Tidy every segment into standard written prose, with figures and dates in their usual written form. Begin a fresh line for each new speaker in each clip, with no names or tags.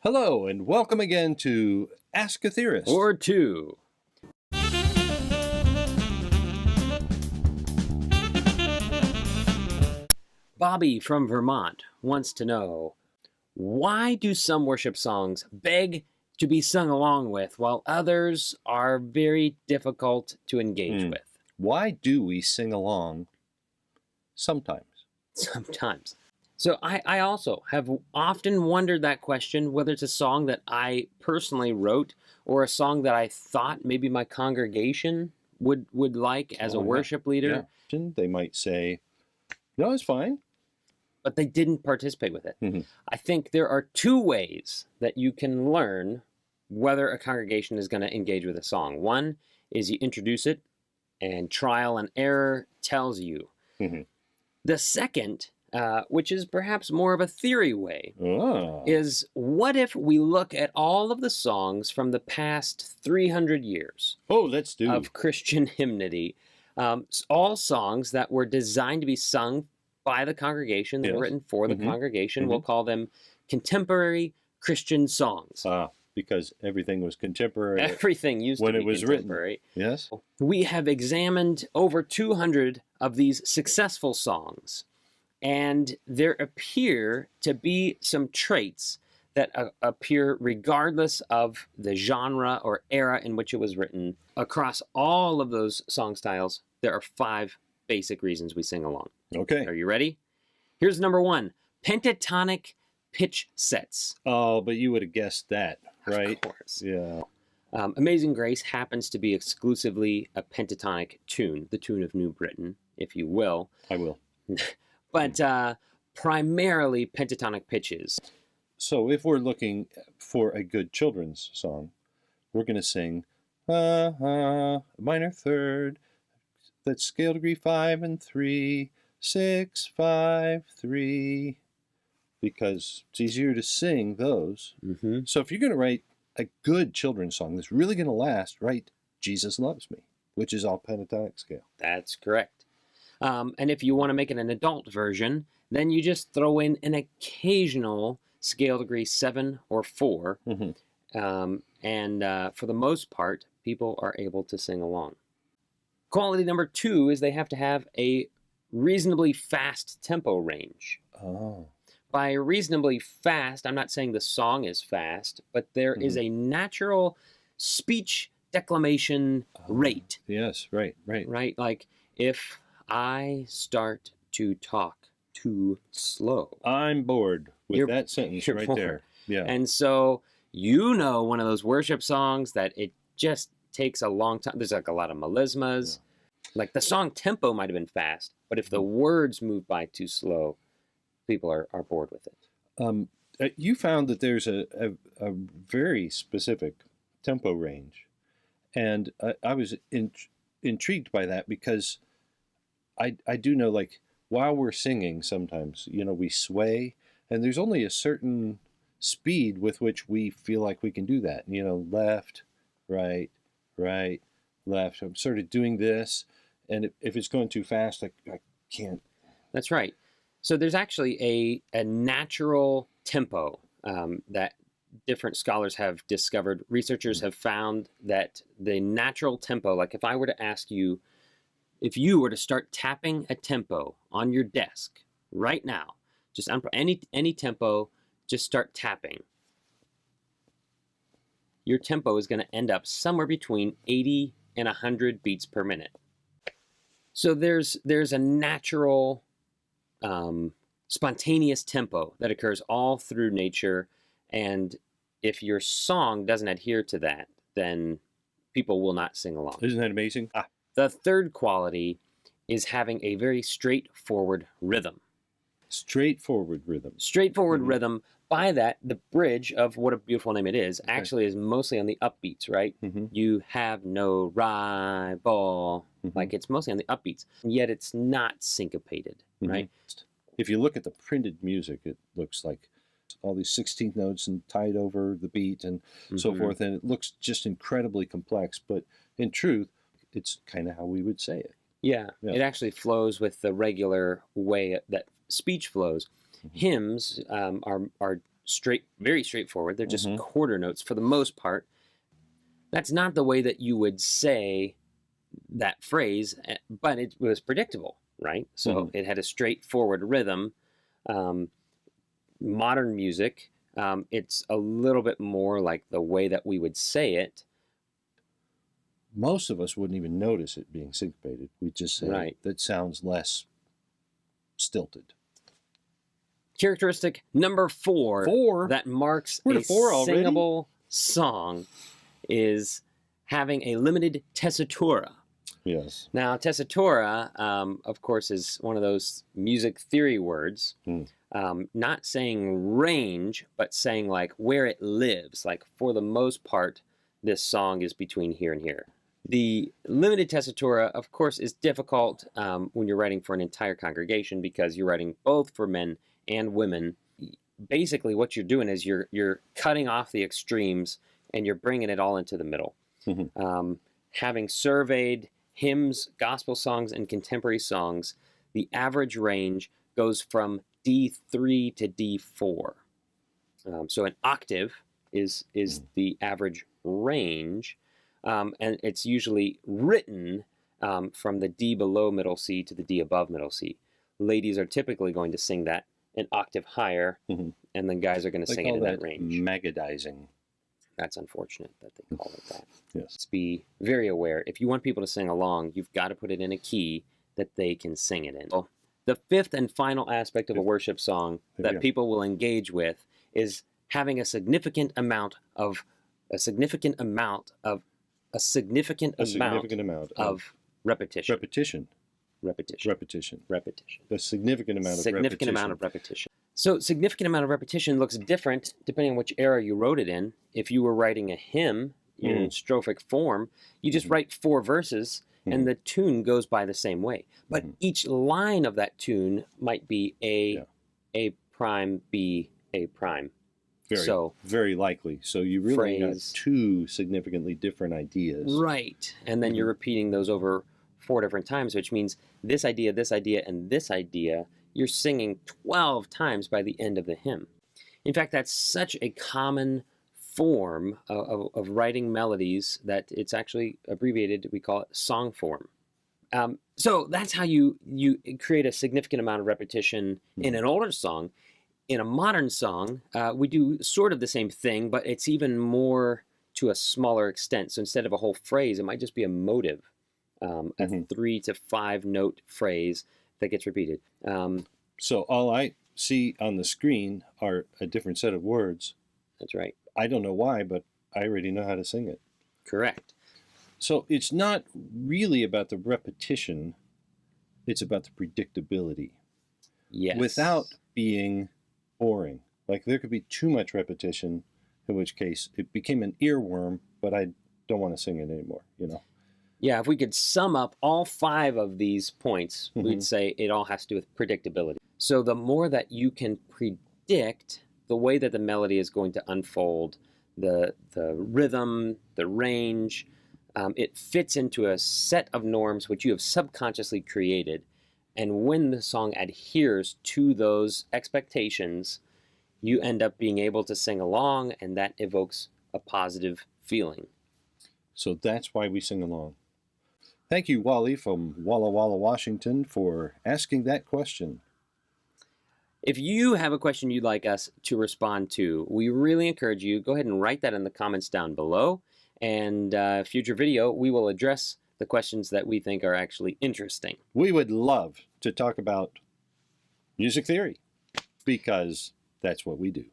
Hello, and welcome again to Ask a Theorist.
Or two. Bobby from Vermont wants to know, why do some worship songs beg to be sung along with while others are very difficult to engage with?
Why do we sing along sometimes?
Sometimes. So I also have often wondered that question, whether it's a song that I personally wrote or a song that I thought maybe my congregation would like as a worship leader.
Yeah. They might say, no, it's fine.
But they didn't participate with it. I think there are two ways that you can learn whether a congregation is going to engage with a song. One is you introduce it, and trial and error tells you. The second, which is perhaps more of a theory way, is what if we look at all of the songs from the past 300 years of Christian hymnody, all songs that were designed to be sung by the congregation, they were written for the congregation. We'll call them contemporary Christian songs.
Because everything was contemporary.
Everything used to be contemporary.
Written. Yes.
We have examined over 200 of these successful songs, and there appear to be some traits that appear regardless of the genre or era in which it was written. Across all of those song styles, there are 5 basic reasons we sing along.
Okay.
Are you ready? Here's number 1, pentatonic pitch sets.
Oh, but you would have guessed that, right?
Of course.
Yeah.
Amazing Grace happens to be exclusively a pentatonic tune, the tune of New Britain, if you will.
I will.
But primarily pentatonic pitches.
So if we're looking for a good children's song, we're going to sing minor third, that's scale degree 5 and 3, 6, 5, 3, because it's easier to sing those. So if you're going to write a good children's song that's really going to last, write Jesus Loves Me, which is all pentatonic scale.
That's correct. And if you want to make it an adult version, then you just throw in an occasional scale degree 7 or 4. And for the most part, people are able to sing along. Quality number 2 is they have to have a reasonably fast tempo range. By reasonably fast, I'm not saying the song is fast, but there is a natural speech declamation rate.
Yes, right.
Right? Like, if I start to talk too slow,
I'm bored with that sentence right
bored.
there. Yeah.
And so, one of those worship songs that it just takes a long time. There's like a lot of melismas. Like the song tempo might have been fast, but if the words move by too slow, people are bored with it.
You found that there's a very specific tempo range, and I was intrigued by that because I do know, like, while we're singing sometimes, we sway, and there's only a certain speed with which we feel like we can do that. Left, right, left. I'm sort of doing this, and if it's going too fast, I can't.
That's right. So there's actually a natural tempo that different scholars have discovered. Researchers have found that the natural tempo, like if I were to ask you, if you were to start tapping a tempo on your desk right now, just any tempo, just start tapping. Your tempo is going to end up somewhere between 80 and 100 beats per minute. So there's a natural spontaneous tempo that occurs all through nature, and if your song doesn't adhere to that, then people will not sing along.
Isn't that amazing?
The third quality is having a very straightforward rhythm.
Straightforward rhythm.
Straightforward rhythm. By that, the bridge of What a Beautiful Name It Is actually is mostly on the upbeats, right? You have no rival. Like, it's mostly on the upbeats, yet it's not syncopated, right?
If you look at the printed music, it looks like all these 16th notes and tied over the beat and so forth, and it looks just incredibly complex, but in truth, it's kind of how we would say it.
Yeah, it actually flows with the regular way that speech flows. Hymns are very straightforward. They're just
Mhm.
quarter notes for the most part. That's not the way that you would say that phrase, but it was predictable, right? So it had a straightforward rhythm. Modern music, it's a little bit more like the way that we would say it.
Most of us wouldn't even notice it being syncopated. We'd just say,
Right.
that sounds less stilted.
Characteristic number 4 that marks
We're
a
to 4 already?
singable song is having a limited tessitura.
Yes.
Now, tessitura, of course, is one of those music theory words. Not saying range, but saying like where it lives. Like for the most part, this song is between here and here. The limited tessitura, of course, is difficult when you're writing for an entire congregation because you're writing both for men and women. Basically, what you're doing is you're cutting off the extremes and you're bringing it all into the middle. Having surveyed hymns, gospel songs, and contemporary songs, the average range goes from D3 to D4. So an octave is the average range, and it's usually written from the D below middle C to the D above middle C. Ladies are typically going to sing that an octave higher, and then guys are going to sing it in that range.
Magadizing.
That's unfortunate that they call it that.
Yes.
Let's be very aware. If you want people to sing along, you've got to put it in a key that they can sing it in. Well, the fifth and final aspect of a worship song that people will engage with is having a significant amount of repetition.
Repetition. A significant amount of repetition.
So significant amount of repetition looks different depending on which era you wrote it in. If you were writing a hymn in strophic form, you just write 4 verses and the tune goes by the same way. But each line of that tune might be A prime, B, A prime.
Very likely. So you really got 2 significantly different ideas.
Right. And then you're repeating those over 4 different times, which means this idea, and this idea, you're singing 12 times by the end of the hymn. In fact, that's such a common form of writing melodies that it's actually abbreviated. We call it song form. So that's how you create a significant amount of repetition in an older song. In a modern song, we do sort of the same thing, but it's even more to a smaller extent. So instead of a whole phrase, it might just be a motive, a 3 to 5 note phrase that gets repeated.
So all I see on the screen are a different set of words.
That's right.
I don't know why, but I already know how to sing it.
Correct.
So it's not really about the repetition, it's about the predictability.
Yes.
Without being boring. Like there could be too much repetition, in which case it became an earworm, but I don't want to sing it anymore, you know?
Yeah, if we could sum up all 5 of these points, we'd say it all has to do with predictability. So the more that you can predict the way that the melody is going to unfold, the rhythm, the range, it fits into a set of norms which you have subconsciously created. And when the song adheres to those expectations, you end up being able to sing along, and that evokes a positive feeling.
So that's why we sing along. Thank you, Wally from Walla Walla, Washington, for asking that question.
If you have a question you'd like us to respond to, we really encourage you, go ahead and write that in the comments down below. And future video, we will address the questions that we think are actually interesting.
We would love to talk about music theory, because that's what we do.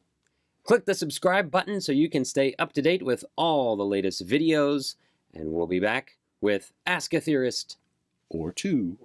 Click the subscribe button so you can stay up to date with all the latest videos, and we'll be back with Ask a Theorist
Or two.